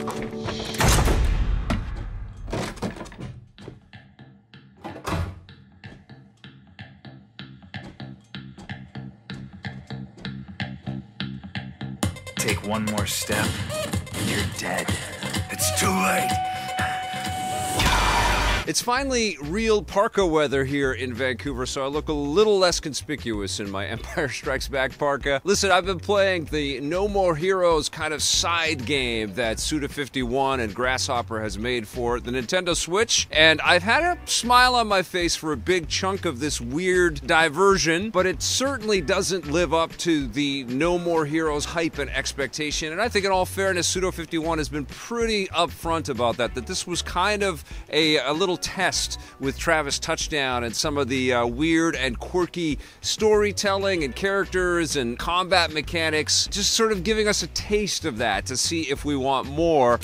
Take one more step, and you're dead. It's too late. It's finally real parka weather here in Vancouver, so I look a little less conspicuous in my Empire Strikes Back parka. Listen, I've been playing the No More Heroes kind of side game that Suda51 and Grasshopper has made for the Nintendo Switch, and I've had a smile on my face for a big chunk of this weird diversion, but it certainly doesn't live up to the No More Heroes hype and expectation, and I think in all fairness, Suda51 has been pretty upfront about that this was kind of a little test with Travis Touchdown and some of the weird and quirky storytelling and characters and combat mechanics, just sort of giving us a taste of that to see if we want more.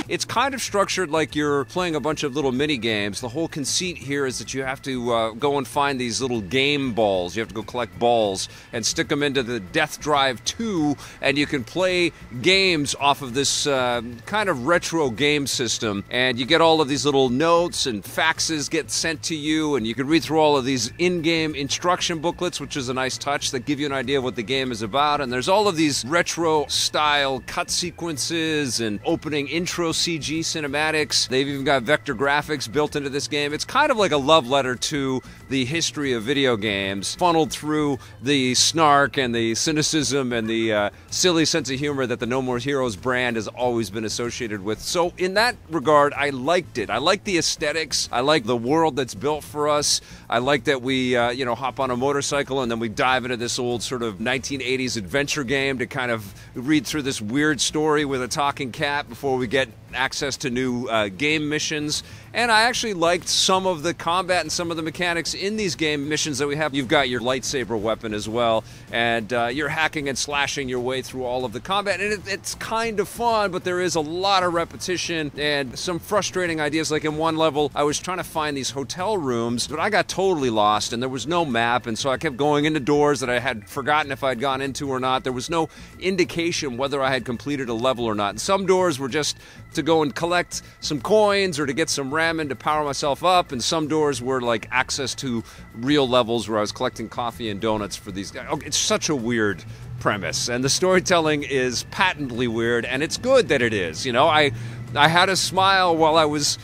It's kind of structured like you're playing a bunch of little mini games. The whole conceit here is that you have to go and find these little game balls. You have to go collect balls and stick them into the Death Drive 2, and you can play games off of this kind of retro game system, and you get all of these little notes and faxes get sent to you, and you can read through all of these in-game instruction booklets, which is a nice touch that give you an idea of what the game is about. And there's all of these retro style cut sequences and opening intro CG cinematics. They've even got vector graphics built into this game. It's kind of like a love letter to the history of video games, funneled through the snark and the cynicism and the silly sense of humor that the No More Heroes brand has always been associated with. So in that regard, I liked it. I like the aesthetics. I like the world that's built for us. I like that we, hop on a motorcycle and then we dive into this old sort of 1980s adventure game to kind of read through this weird story with a talking cat before we get access to new game missions. And I actually liked some of the combat and some of the mechanics in these game missions that we have. You've got your lightsaber weapon as well, and you're hacking and slashing your way through all of the combat, and it's kind of fun, but there is a lot of repetition and some frustrating ideas. Like in one level, I was trying to find these hotel rooms, but I got totally lost, and there was no map, and so I kept going into doors that I had forgotten if I'd gone into or not. There was no indication whether I had completed a level or not. And some doors were just to go and collect some coins or to get some ramen to power myself up, and some doors were like access to real levels where I was collecting coffee and donuts for these guys. Oh, it's such a weird premise, and the storytelling is patently weird, and it's good that it is. I had a smile while I was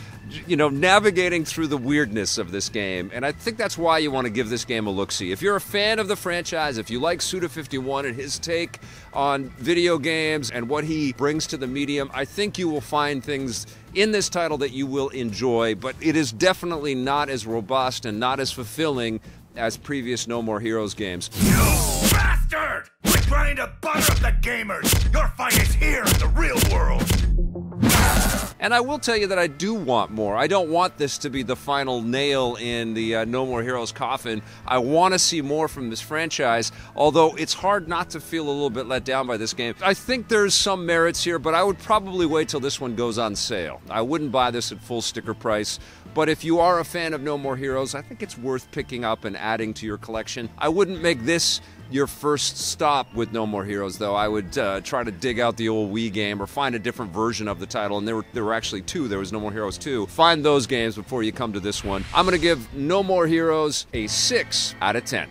navigating through the weirdness of this game, and I think that's why you want to give this game a look-see. If you're a fan of the franchise, if you like Suda51 and his take on video games and what he brings to the medium, I think you will find things in this title that you will enjoy, but it is definitely not as robust and not as fulfilling as previous No More Heroes games. You bastard! We're trying to butter up the gamers! Your fight is here in the real world! And I will tell you that I do want more. I don't want this to be the final nail in the No More Heroes coffin. I want to see more from this franchise, although it's hard not to feel a little bit let down by this game. I think there's some merits here, but I would probably wait till this one goes on sale. I wouldn't buy this at full sticker price, but if you are a fan of No More Heroes, I think it's worth picking up and adding to your collection. I wouldn't make this your first stop with No More Heroes, though. I would try to dig out the old Wii game or find a different version of the title, and there were actually two. There was No More Heroes 2. Find those games before you come to this one. I'm going to give No More Heroes a 6 out of 10.